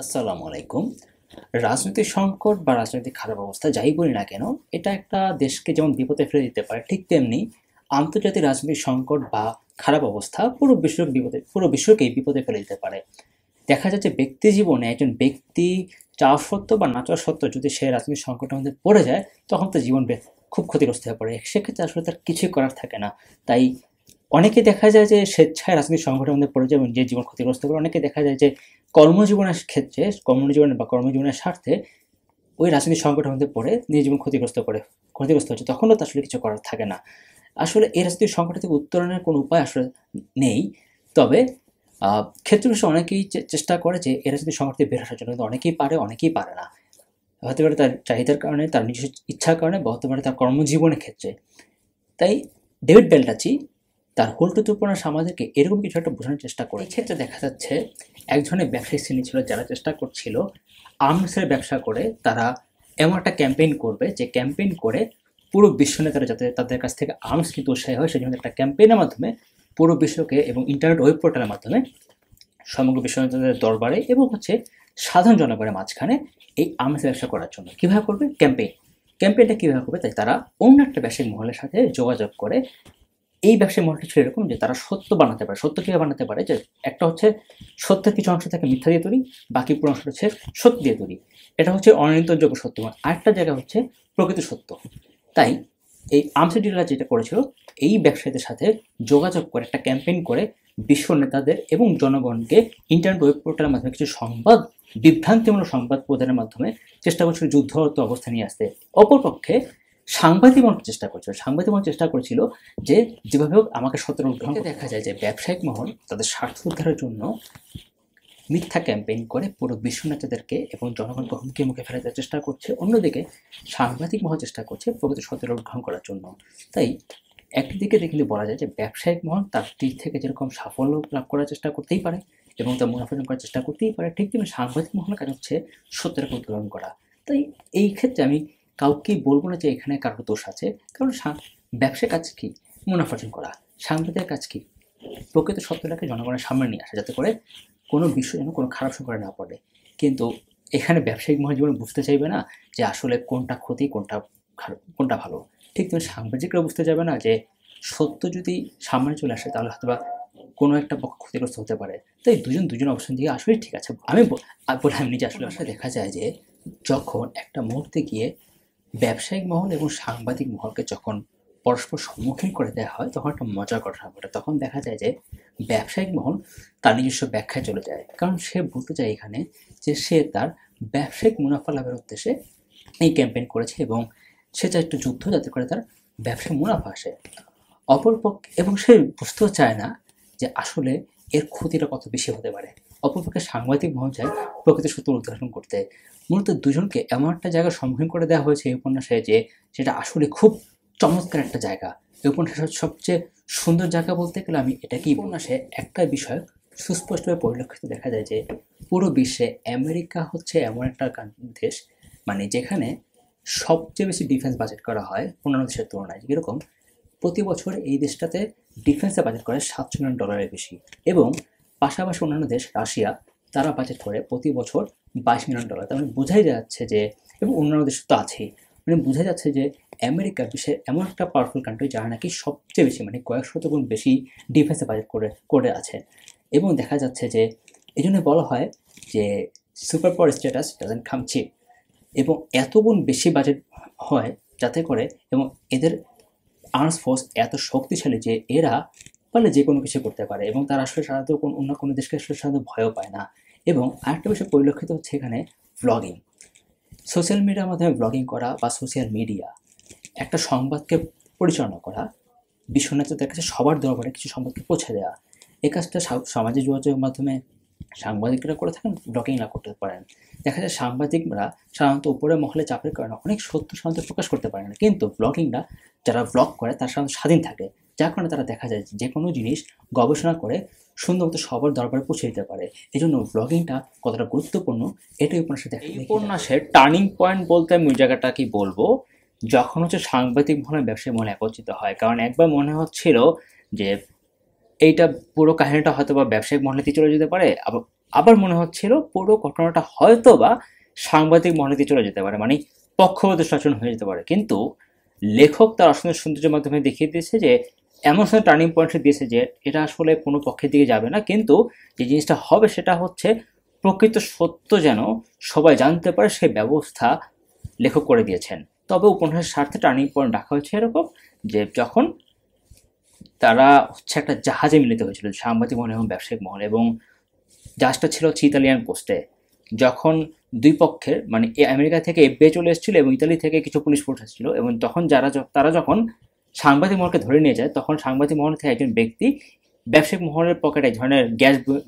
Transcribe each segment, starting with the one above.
আসসালামু আলাইকুম। রাজনৈতিক সংকট বা রাজনৈতিক খারাপ অবস্থা যাই বলি না কেন, এটা একটা দেশকে যেমন বিপদে ফেলে দিতে পারে, ঠিক তেমনি আন্তর্জাতিক রাজনৈতিক সংকট বা খারাপ অবস্থা পুরো বিশ্বকেই বিপদে ফেলে দিতে পারে। দেখা যায় যে ব্যক্তি জীবনে একজন ব্যক্তি চাওয়া সত্ত্বেও বা না চাওয়া সত্ত্বেও যদি সে রাজনৈতিক সংকটের মধ্যে পড়ে যায়, তখন তার জীবন খুব ক্ষতিগ্রস্ত হয়ে পড়ে। সেক্ষেত্রে আসলে তার কিছুই করার থাকে না। তাই অনেকে দেখা যায় যে স্বেচ্ছায় রাজনৈতিক সংকটের মধ্যে পড়ে যায় এবং নিজের জীবন ক্ষতিগ্রস্ত করে। অনেকে দেখা যায় যে কর্মজীবনের ক্ষেত্রে কর্মজীবনের স্বার্থে ওই রাজনৈতিক সংকটের মধ্যে পড়ে নিজের জীবন ক্ষতিগ্রস্ত হচ্ছে। তখনও তো আসলে কিছু করার থাকে না। আসলে এই রাজনৈতিক সংকট থেকে উত্তরণের কোনো উপায় আসলে নেই। তবে ক্ষেত্র বিশেষে অনেকেই চেষ্টা করে যে এই রাজনৈতিক সংকট থেকে বের আসার জন্য, কিন্তু অনেকেই পারে, অনেকেই পারে না। হতে পারে তার চাহিদার কারণে, তার নিজস্ব ইচ্ছার কারণে, বা হতে পারে তার কর্মজীবনের ক্ষেত্রে। তাই ডেভিড বেলটাচি তার হুলটুথ উপন্যাস আমাদেরকে এরকম কিছু একটা বোঝানোর চেষ্টা করে। এই ক্ষেত্রে দেখা যাচ্ছে এক ধরনের ব্যবসায়ী শ্রেণী ছিল যারা চেষ্টা করছিল আর্মসের ব্যবসা করে তারা এমন একটা ক্যাম্পেইন করবে, যে ক্যাম্পেইন করে পুরো বিশ্ব নেতারা যাতে তাদের কাছ থেকে আর্মস কিন্তু উৎসাহী হয়, সেই জন্য একটা ক্যাম্পেইনের মাধ্যমে পুরো বিশ্বকে এবং ইন্টারনেট ওয়েব পোর্টালের মাধ্যমে সমগ্র বিশ্ব নেতাদের দরবারে এবং সাধারণ জনগণের মাঝখানে এই আর্মস ব্যবসা করার জন্য কীভাবে করবে, ক্যাম্পেইনটা কীভাবে করবে, তাই তারা অন্য একটা ব্যবসায়িক মহলের সাথে যোগাযোগ করে। এই ব্যবসায়িক মডেলটা ছিল এরকম যে তারা সত্য বানাতে পারে। সত্য কীভাবে বানাতে পারে, যে একটা হচ্ছে সত্যের কিছু অংশ থাকে মিথ্যা দিয়ে তৈরি, বাকি পুরো অংশটা হচ্ছে সত্য দিয়ে তৈরি। এটা হচ্ছে অনির্ণয়যোগ্য সত্য। আরেকটা জায়গা হচ্ছে প্রকৃত সত্য। তাই এই আর্মস ডিলার যেটা করেছিল, এই ব্যবসায়ীদের সাথে যোগাযোগ করে একটা ক্যাম্পেইন করে বিশ্ব নেতাদের এবং জনগণকে ইন্টারনেট ওয়েব পোর্টালের মাধ্যমে কিছু বিভ্রান্তিমূলক সংবাদ প্রদানের মাধ্যমে চেষ্টা করছিল যুদ্ধরত অবস্থা নিয়ে আসতে। অপরপক্ষে সাংবাদিক মহল চেষ্টা করেছিল যে যেভাবে হোক আমাকে সতর্ক উদ্ধার। দেখা যায় যে ব্যবসায়িক মহল তাদের স্বার্থ উদ্ধারের জন্য মিথ্যা ক্যাম্পেইন করে পুরো বিশ্ব নেতাদেরকে এবং জনগণকে হুমকির মুখে ফেলাতে চেষ্টা করছে। অন্যদিকে সাংবাদিক মহল চেষ্টা করছে প্রকৃত সত্যের উদ্ঘাটন করার জন্য। তাই একদিকে দেখলে বলা যায় যে ব্যবসায়িক মহল তার দিক থেকে যেরকম সাফল্য লাভ করার চেষ্টা করতেই পারে এবং তার মুনাফা অর্জন করার চেষ্টা করতেই পারে, ঠিক তেমনি সাংবাদিক মহলের কাজ হচ্ছে সত্যের উদ্ঘাটন করা। তাই এই ক্ষেত্রে আমি কাউকেই বলবো না যে এখানে কারোর দোষ আছে, কারণ ব্যবসার কাজ কি, মুনাফা অর্জন করা। সাংবাদিকের কাজ কি, প্রকৃত সত্যটাকে জনগণের সামনে নিয়ে আসা, যাতে করে কোনো বিশ্ব যেন কোনো খারাপ সংকটে না পড়ে। কিন্তু এখানে ব্যবসায়িক মহল জীবনে বুঝতে চাইবে না যে আসলে কোনটা ক্ষতি, কোনটা ভালো। ঠিক তেমনি সাংবাদিকরা বুঝতে যাবে না যে সত্য যদি সামনে চলে আসে তাহলে হয়তো বা কোনো একটা পক্ষ ক্ষতিগ্রস্ত হতে পারে। তাই দুজন অবস্থান থেকে আসলেই ঠিক আছে। আমি নিজে আসলে দেখা যায় যে যখন একটা মুহূর্তে গিয়ে ব্যবসায়িক মহল এবং সাংবাদিক মহলকে যখন পরস্পর সম্মুখীন করে দেওয়া হয়, তখন একটা মজার ঘটনা ঘটে। তখন দেখা যায় যে ব্যবসায়িক মহল তার নিজস্ব ব্যাখ্যায় চলে যায়, কারণ সে বলতে চায় এখানে যে সে তার ব্যবসায়িক মুনাফা লাভের উদ্দেশ্যে এই ক্যাম্পেইন করেছে এবং সে চায় একটু যুদ্ধ, যাতে করে তার ব্যবসায় মুনাফা আসে। অপরপক্ষে এবং সে বুঝতেও চায় না যে আসলে এর ক্ষতিটা কত বেশি হতে পারে। অপরপক্ষে সাংবাদিক মহল চায় প্রকৃত সত্য উদ্ঘাটন করতে। মূলত দুজনকে এমন একটা জায়গার সম্মুখীন করে দেওয়া হয়েছে এই উপন্যাসে, যে সেটা আসলে খুব চমৎকার একটা জায়গা। এই উপন্যাসের সবচেয়ে সুন্দর জায়গা বলতে গেলে আমি এটাকেই, উপন্যাসে একটা বিষয় সুস্পষ্টভাবে পরিলক্ষিত দেখা যায় যে পুরো বিশ্বে আমেরিকা হচ্ছে এমন একটা দেশ, মানে যেখানে সবচেয়ে বেশি ডিফেন্স বাজেট করা হয় অন্যান্য দেশের তুলনায়। যেরকম প্রতি বছর এই দেশটাতে ডিফেন্সে বাজেট করে $700 বেশি, এবং পাশাপাশি অন্যান্য দেশ রাশিয়া, তারা বাজেট করে প্রতি বছর $22 মিলিয়ন। তার মানে বোঝাই যাচ্ছে যে, এবং অন্যান্য দেশ তো আছেই, মানে বোঝা যাচ্ছে যে আমেরিকা বিশ্বের এমন একটা পাওয়ারফুল কান্ট্রি যারা নাকি সবচেয়ে বেশি, মানে কয়েক শত গুণ বেশি ডিফেন্সে বাজেট করে আছে। এবং দেখা যাচ্ছে যে এই জন্য বলা হয় যে super power status doesn't come cheap, এবং এত গুণ বেশি বাজেট হয় যাতে করে, এবং এদের আর্মস ফোর্স এত শক্তিশালী যে এরা পারলে যে কোনো কিছু করতে পারে, এবং তারা আসলে সাধারণত অন্য কোনো দেশকে আসলে সাধারণত ভয়ও পায় না। এবং আরেকটা বিষয় পরিলক্ষিত হচ্ছে এখানে ভ্লগিং, সোশ্যাল মিডিয়ার মাধ্যমে ভ্লগিং করা বা সোশ্যাল মিডিয়া একটা সংবাদকে পরিচালনা করা, বিশ্ব নেতাদের কাছে সবার দরবারে কিছু সংবাদকে পৌঁছে দেওয়া। এই কাজটা সামাজিক যোগাযোগের মাধ্যমে সাংবাদিকরা করে থাকেন, ব্লগিংরা করতে পারেন। দেখা যায় সাংবাদিকরা সাধারণত উপরের মহলে চাপের কারণে অনেক সত্য সাধারণত প্রকাশ করতে পারে না, কিন্তু ব্লগিংরা যারা ব্লগ করে তারা সাধারণত স্বাধীন থাকে, যার কারণে তারা দেখা যায় যে কোনো জিনিস গবেষণা করে সুন্দর মতো সবার দরবারে পৌঁছে দিতে পারে। এই জন্য ব্লগিংটা কতটা গুরুত্বপূর্ণ এটাই উপন্যাসে দেখা। এই উপন্যাসের টার্নিং পয়েন্ট বলতে আমি ওই জায়গাটা কি বলবো, যখন হচ্ছে সাংবাদিক মহলে ব্যবসায়ী মহলে একত্রিত হয়। কারণ একবার মনে হচ্ছিল যে এইটা পুরো কাহিনীটা হয়তো বা ব্যবসায়িক মহলেতেই চলে যেতে পারে, আবার মনে হচ্ছিল পুরো ঘটনাটা হয়তো বা সাংবাদিক মহলে চলে যেতে পারে, মানে পক্ষপাত শাসন হয়ে যেতে পারে। কিন্তু লেখক তার অসুন্দর সৌন্দর্যের মাধ্যমে দেখিয়ে দিয়েছে যে এমন সময় টার্নিং পয়েন্ট দিয়েছে যে এটা আসলে কোনো পক্ষের দিকে যাবে না, কিন্তু যে জিনিসটা হবে সেটা হচ্ছে প্রকৃত সত্য যেন সবাই জানতে পারে সেই ব্যবস্থা লেখক করে দিয়েছেন। তবে উপন্যাসের স্বার্থে টার্নিং পয়েন্ট রাখা হয়েছে এরকম যে যখন তারা হচ্ছে একটা জাহাজে মিলিত হয়েছিল সাংবাদিক মহল এবং ব্যবসায়িক মহল, এবং জাহাজটা ছিল হচ্ছে ইতালিয়ান কোস্টে। যখন দুই পক্ষের মানে আমেরিকা থেকে এফবিআই চলে এসেছিল এবং ইতালি থেকে কিছু পুলিশ ফোর্স এসেছিল, এবং তখন তারা যখন সাংবাদিক মহলকে ধরে নিয়ে যায়, তখন সাংবাদিক মহল থেকে একজন ব্যক্তি ব্যবসায়িক মহলের পকেটে এক ধরনের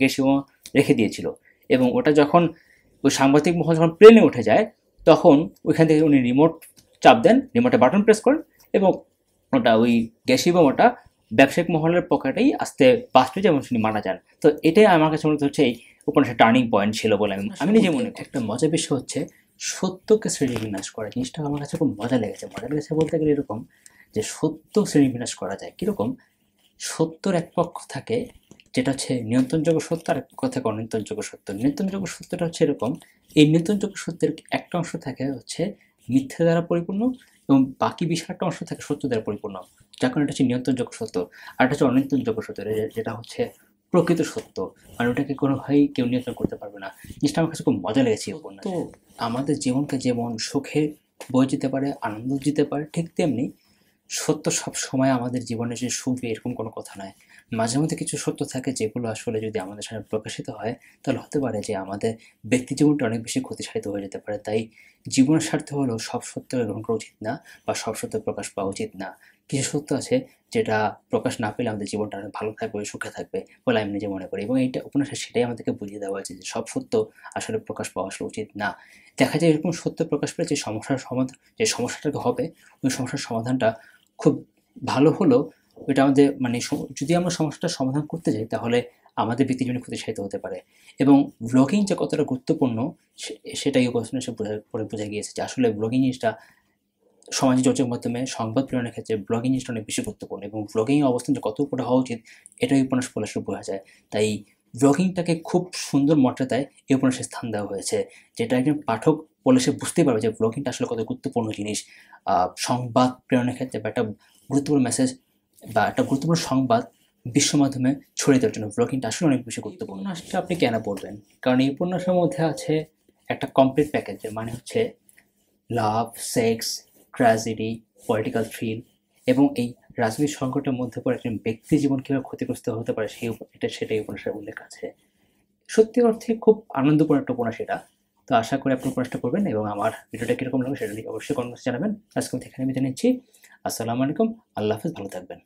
গ্যাসীয় রেখে দিয়েছিল, এবং ওটা যখন ওই সাংবাদিক মহল যখন প্লেনে উঠে যায় তখন ওইখান থেকে উনি রিমোট চাপ দেন, রিমোটে বাটন প্রেস করেন এবং ওটা ওই গ্যাসীয় বোমাটা ব্যবসায়িক মহলের পকেটেই আস্তে বাস্ট হয়ে যায় এবং তিনি মারা যান। তো এটাই আমার কাছে মনে হচ্ছে এই উপন্যাসের টার্নিং পয়েন্ট ছিল বলে আমি নিজে মনে করি। একটা মজার বিষয় হচ্ছে সত্যকে শ্রেণীবিন্যাস করা, জিনিসটা আমার কাছে খুব মজা লেগেছে বলতে গেলে এরকম যে সত্য শ্রেণীবিন্যাস করা যায় কীরকম। সত্যর এক পক্ষ থাকে যেটা হচ্ছে নিয়ন্ত্রণযোগ্য সত্য, আর এক পক্ষ থাকে অনিয়ন্ত্রণযোগ্য সত্য। নিয়ন্ত্রণযোগ্য সত্যটা হচ্ছে এরকম, এই নিয়ন্ত্রণযোগ্য সত্যের একটা অংশ থাকে হচ্ছে মিথ্যা দ্বারা পরিপূর্ণ এবং বাকি বিষয়টা অংশ থাকে সত্য দ্বারা পরিপূর্ণ, যার কারণে এটা হচ্ছে নিয়ন্ত্রণযোগ্য সত্য। আর এটা হচ্ছে অনিয়ন্ত্রণযোগ্য সত্য, যেটা হচ্ছে প্রকৃত সত্য, মানে ওটাকে কোনোভাবেই কেউ নিয়ন্ত্রণ করতে পারবে না। জিনিসটা আমার কাছে খুব মজা লেগেছে। তো আমাদের জীবনকে যেমন সুখে বয়ে যেতে পারে, আনন্দ দিতে পারে, ঠিক তেমনি সত্য সব সময় আমাদের জীবনে যে সুখ এরকম কোনো কথা নয়। মাঝে মধ্যে কিছু সত্য থাকে যেগুলো আসলে যদি আমাদের সামনে প্রকাশিত হয় তাহলে হতে পারে যে আমাদের ব্যক্তি জীবনটা অনেক বেশি ক্ষতিসাধিত হয়ে যেতে পারে। তাই জীবনের স্বার্থে হলেও সব সত্য গ্রহণ করা উচিত না বা সব সত্য প্রকাশ পাওয়া উচিত না। কিছু সত্য আছে যেটা প্রকাশ না পেলে আমাদের জীবনটা অনেক ভালো থাকবে, সুখে থাকবে বলে আমি নিজে মনে করি, এবং এইটা উপন্যাসে সেটাই আমাদেরকে বুঝিয়ে দেওয়া হয়েছে যে সব সত্য আসলে প্রকাশ পাওয়া আসলে উচিত না। দেখা যায় এরকম সত্য প্রকাশ পেলে যে সমস্যাটাকে হবে ওই সমস্যার সমাধানটা খুব ভালো হলেও এটা আমাদের মানে যদি আমরা সমস্যাটার সমাধান করতে যাই তাহলে আমাদের ব্যক্তিজীবনে ক্ষতিসাধিত হতে পারে। এবং ব্লগিং যে কতটা গুরুত্বপূর্ণ সেটাই উপন্যাসে বোঝা গিয়েছে যে আসলে ব্লগিং জিনিসটা সমাজ যোগাযোগের মাধ্যমে সংবাদ প্রেরণের ক্ষেত্রে ব্লগিং জিনিসটা অনেক বেশি গুরুত্বপূর্ণ, এবং ব্লগিং অবস্থান যে কত উপরে হওয়া উচিত এটাই উপন্যাস পড়লে বোঝা যায়। তাই ব্লগিংটাকে খুব সুন্দর মর্যাদায় এই উপন্যাসে স্থান দেওয়া হয়েছে, যেটা একজন পাঠক পড়লে সে বুঝতেই পারবে যে ব্লগিংটা আসলে কত গুরুত্বপূর্ণ জিনিস সংবাদ প্রেরণের ক্ষেত্রে, বা একটা গুরুত্বপূর্ণ মেসেজ বা একটা গুরুত্বপূর্ণ সংবাদ বিশ্ব মাধ্যমে ছড়িয়ে দেওয়ার জন্য ব্লগিংটা আসলে অনেক বেশি গুরুত্বপূর্ণ। উপন্যাসটা আপনি কেন পড়বেন? কারণ এই উপন্যাসের মধ্যে আছে একটা কমপ্লিট প্যাকেজ, মানে হচ্ছে লাভ, সেক্স, ট্র্যাজেডি, পলিটিক্যাল থ্রিল এবং এই রাজনৈতিক সংকটের মধ্যে পড়ে একজন ব্যক্তি জীবন কীভাবে ক্ষতিগ্রস্ত হতে পারে সেটাই উপন্যাসের উল্লেখ আছে। সত্যি অর্থে খুব আনন্দপূর্ণ একটা উপন্যাস এটা। তো আশা করি আপনি উপন্যাসটা পড়বেন এবং আমার ভিডিওটা কীরকম লাগবে সেটা অবশ্যই কমেন্টে জানাবেন। আজকে এখানে বিদায় নিচ্ছি। আসসালামু আলাইকুম, আল্লাহ হাফেজ, ভালো থাকবেন।